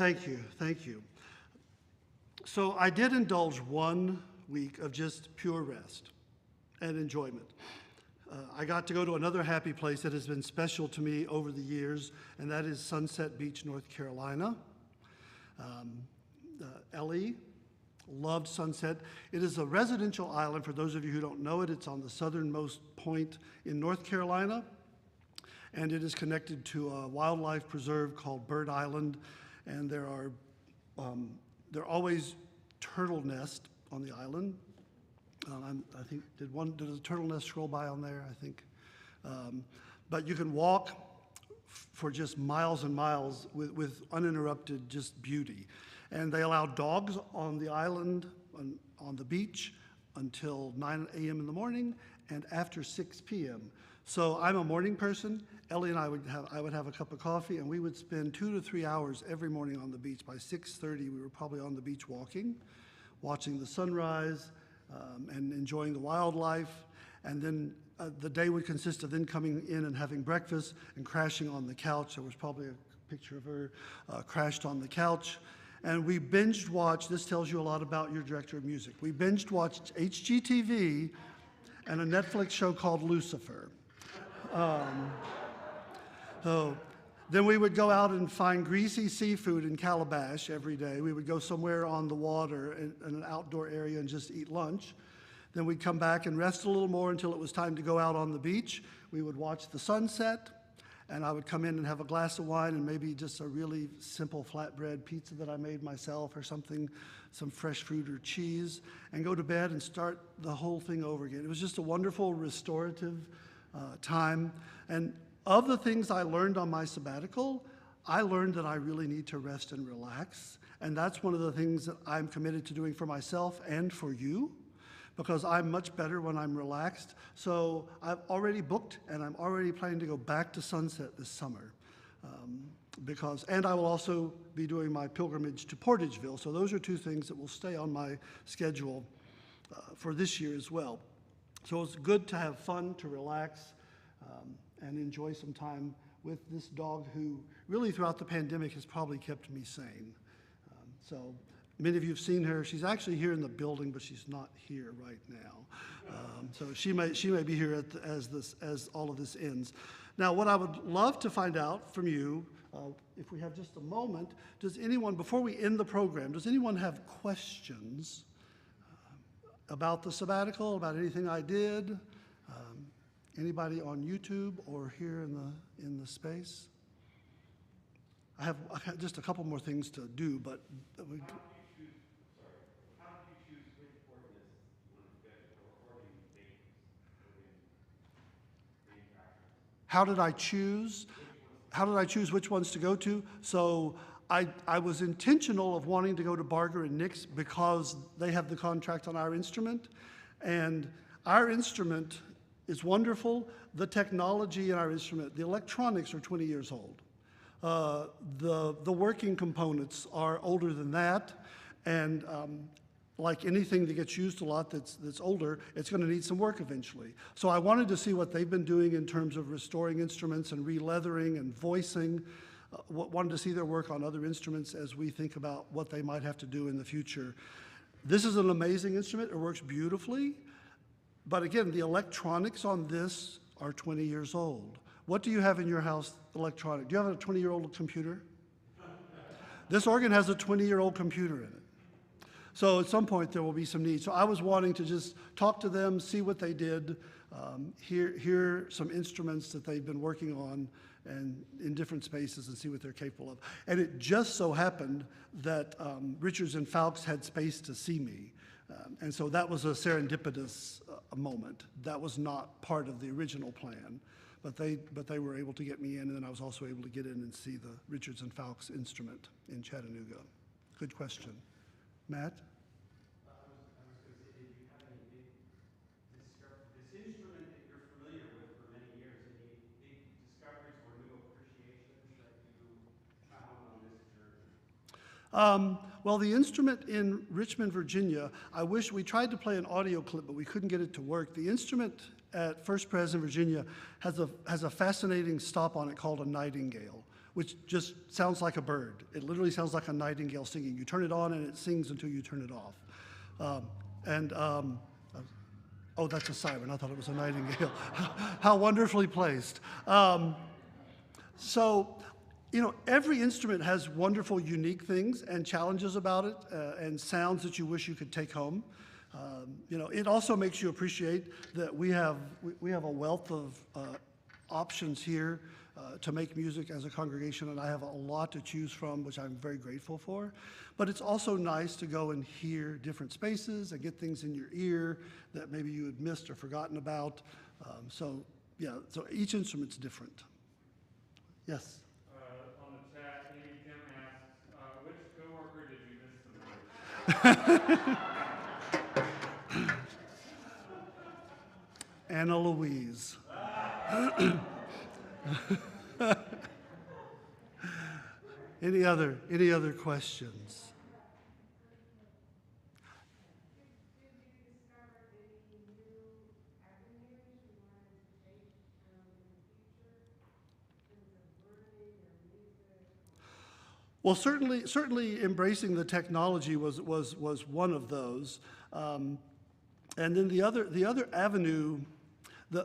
Thank you, thank you. So I did indulge 1 week of just pure rest and enjoyment. I got to go to another happy place that has been special to me over the years, and that is Sunset Beach, North Carolina. Ellie loved Sunset. It is a residential island. For those of you who don't know it, it's on the southernmost point in North Carolina, and it is connected to a wildlife preserve called Bird Island, and there are always turtle nests on the island. I think, did a turtle nest scroll by on there, I think? But you can walk for just miles and miles with uninterrupted just beauty. And they allow dogs on the island, on the beach, until 9 a.m. in the morning and after 6 p.m. So I'm a morning person. Ellie and I would have a cup of coffee, and we would spend 2 to 3 hours every morning on the beach. By 6:30, we were probably on the beach walking, watching the sunrise, and enjoying the wildlife. And then the day would consist of then coming in and having breakfast and crashing on the couch. There was probably a picture of her crashed on the couch. And we binged watched, this tells you a lot about your director of music. We binged watched HGTV and a Netflix show called Lucifer. So then we would go out and find greasy seafood in Calabash every day. We would go somewhere on the water in an outdoor area and just eat lunch. Then we'd come back and rest a little more until it was time to go out on the beach. We would watch the sunset, and I would come in and have a glass of wine and maybe just a really simple flatbread pizza that I made myself or something, some fresh fruit or cheese, and go to bed and start the whole thing over again. It was just a wonderful restorative time. And of the things I learned on my sabbatical, I learned that I really need to rest and relax. And that's one of the things that I'm committed to doing for myself and for you, because I'm much better when I'm relaxed. So I've already booked, and I'm already planning to go back to Sunset this summer. And I will also be doing my pilgrimage to Portageville. So those are 2 things that will stay on my schedule for this year as well. So it's good to have fun, to relax, and enjoy some time with this dog who really throughout the pandemic has probably kept me sane. So many of you have seen her. She's actually here in the building, but she's not here right now. So she may be here as all of this ends. Now, what I would love to find out from you, if we have just a moment, does anyone, before we end the program, does anyone have questions about the sabbatical, about anything I did? Anybody on YouTube or here in the space? I have just a couple more things to do, but How did you choose which ordinance you wanted to go to, or do you make manufacturers? how did I choose which ones to go to? So I was intentional of wanting to go to Barger and Nix because they have the contract on our instrument, and our instrument is wonderful. The technology in our instrument, the electronics are 20 years old. The working components are older than that, and like anything that gets used a lot that's older, it's going to need some work eventually. So I wanted to see what they've been doing in terms of restoring instruments and re-leathering and voicing. Wanted to see their work on other instruments as we think about what they might have to do in the future. This is an amazing instrument. It works beautifully. But again, the electronics on this are 20 years old. What do you have in your house electronic? Do you have a 20-year-old computer? This organ has a 20-year-old computer in it. So at some point there will be some need. So I was wanting to just talk to them, see what they did, hear some instruments that they've been working on and in different spaces and see what they're capable of. And it just so happened that Richards and Falks had space to see me. And so that was a serendipitous moment. That was not part of the original plan, but they were able to get me in, and then I was also able to get in and see the Richards and Falks instrument in Chattanooga. Good question. Matt? I was going to say, did you have any big this instrument that you're familiar with for many years, any big discoveries or new appreciations that you found on this journey? Well, the instrument in Richmond, Virginia, I wish we tried to play an audio clip, but we couldn't get it to work. The instrument at First Pres in Virginia has a fascinating stop on it called a nightingale, which just sounds like a bird. It literally sounds like a nightingale singing. You turn it on and it sings until you turn it off. Oh, that's a siren. I thought it was a nightingale. How wonderfully placed. So, every instrument has wonderful, unique things and challenges about it, and sounds that you wish you could take home. It also makes you appreciate that we have a wealth of options here to make music as a congregation, and I have a lot to choose from, which I'm very grateful for. But it's also nice to go and hear different spaces and get things in your ear that maybe you had missed or forgotten about. So each instrument's different. Yes? On the chat, Amy Kim asks, which coworker did you miss the most? Anna Louise. Any other questions? Well, certainly embracing the technology was one of those. And then the other avenue,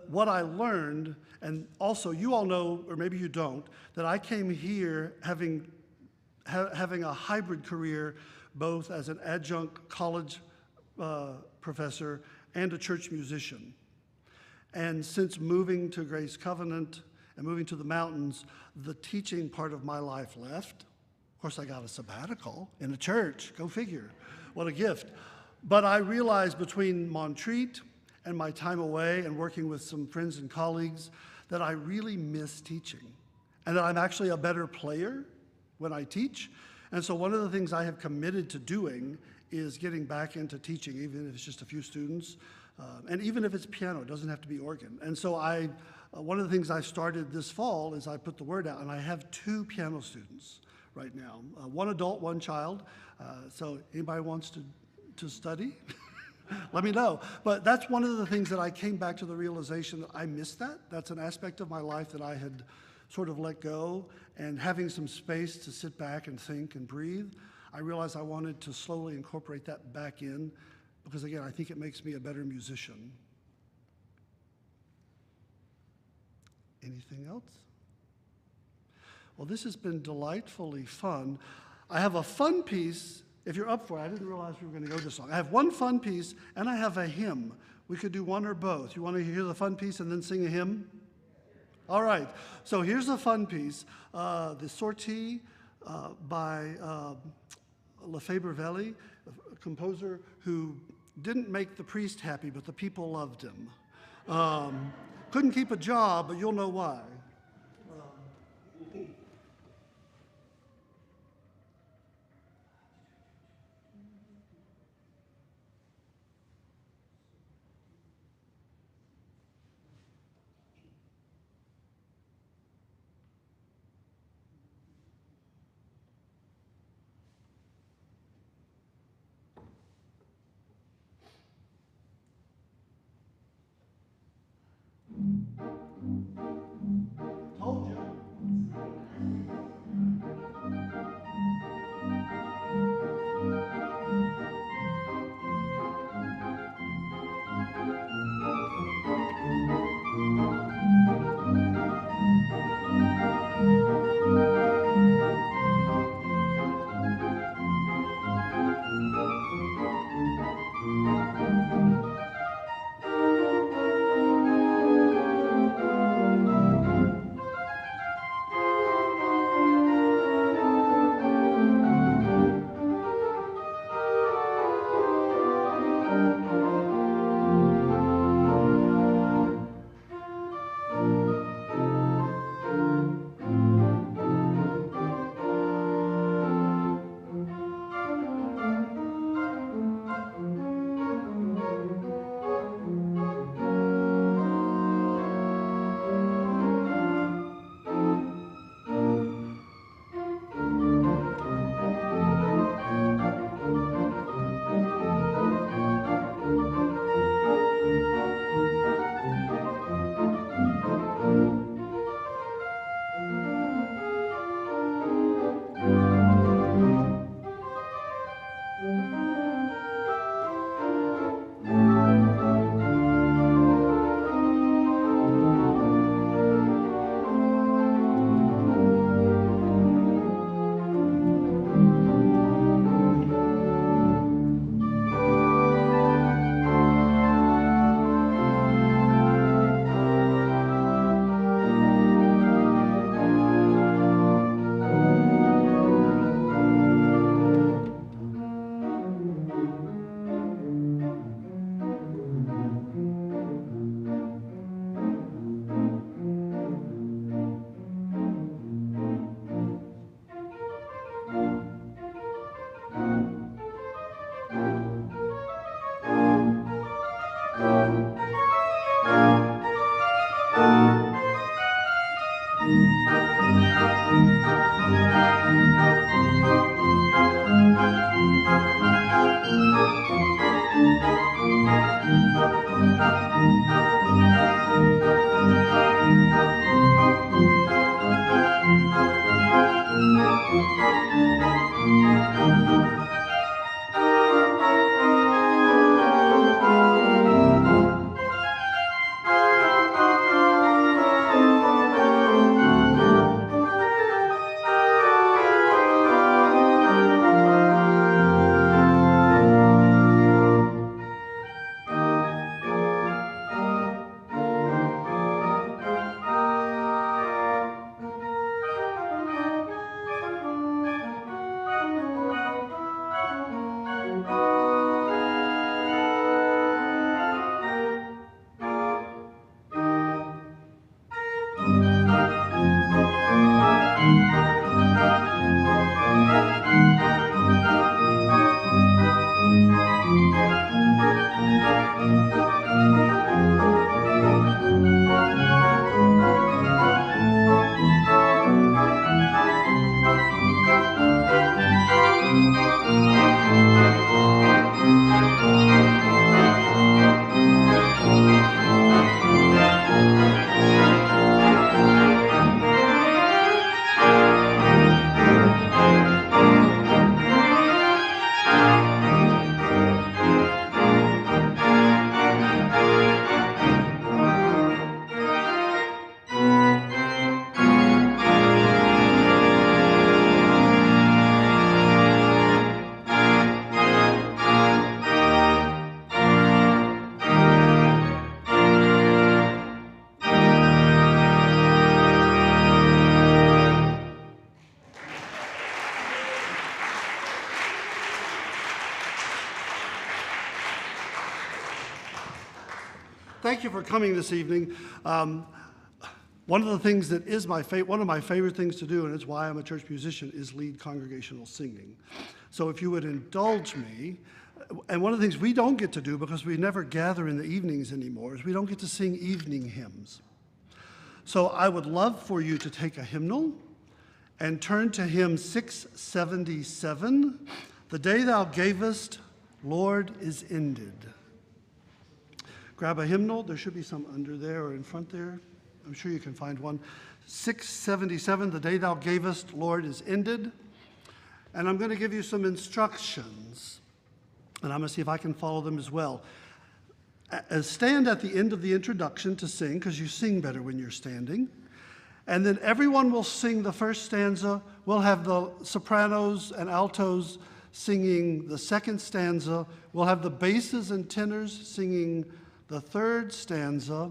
what I learned, and also you all know, or maybe you don't, that I came here having a hybrid career, both as an adjunct college professor and a church musician. And since moving to Grace Covenant and moving to the mountains, the teaching part of my life left. Of course, I got a sabbatical in a church. Go figure. What a gift. But I realized between Montreat and my time away and working with some friends and colleagues that I really miss teaching, and that I'm actually a better player when I teach. And so one of the things I have committed to doing is getting back into teaching, even if it's just a few students, and even if it's piano, it doesn't have to be organ. And so one of the things I started this fall is I put the word out, and I have 2 piano students right now, 1 adult, 1 child. So anybody wants to study? Let me know. But that's one of the things that I came back to the realization that I missed that. That's an aspect of my life that I had sort of let go, and having some space to sit back and think and breathe, I realized I wanted to slowly incorporate that back in, because again, I think it makes me a better musician. Anything else? Well, this has been delightfully fun. I have a fun piece. If you're up for it, I didn't realize we were going to go this long. I have one fun piece, and I have a hymn. We could do one or both. You want to hear the fun piece and then sing a hymn? All right. So here's the fun piece. The Sortie by Lefebvre-Velli, a composer who didn't make the priest happy, but the people loved him. Couldn't keep a job, but you'll know why. thank you for coming this evening. One of the things that is one of my favorite things to do, and it's why I'm a church musician, is lead congregational singing. So if you would indulge me, and one of the things we don't get to do because we never gather in the evenings anymore is we don't get to sing evening hymns. So I would love for you to take a hymnal and turn to hymn 677, "The Day Thou Gavest, Lord, is Ended." Grab a hymnal. There should be some under there or in front there. I'm sure you can find one. 677, "The Day Thou Gavest, Lord, is Ended." And I'm going to give you some instructions, and I'm going to see if I can follow them as well. Stand at the end of the introduction to sing, because you sing better when you're standing. And then everyone will sing the first stanza. We'll have the sopranos and altos singing the second stanza. We'll have the basses and tenors singing the third stanza.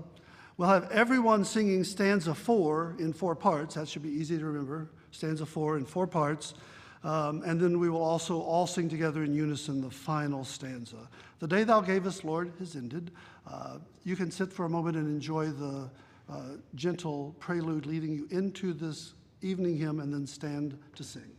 We'll have everyone singing stanza 4 in 4 parts. That should be easy to remember. Stanza 4 in 4 parts. And then we will also all sing together in unison the final stanza. "The Day Thou Gavest, Lord, is Ended." You can sit for a moment and enjoy the gentle prelude leading you into this evening hymn, and then stand to sing.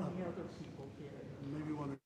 many other people did. Maybe one or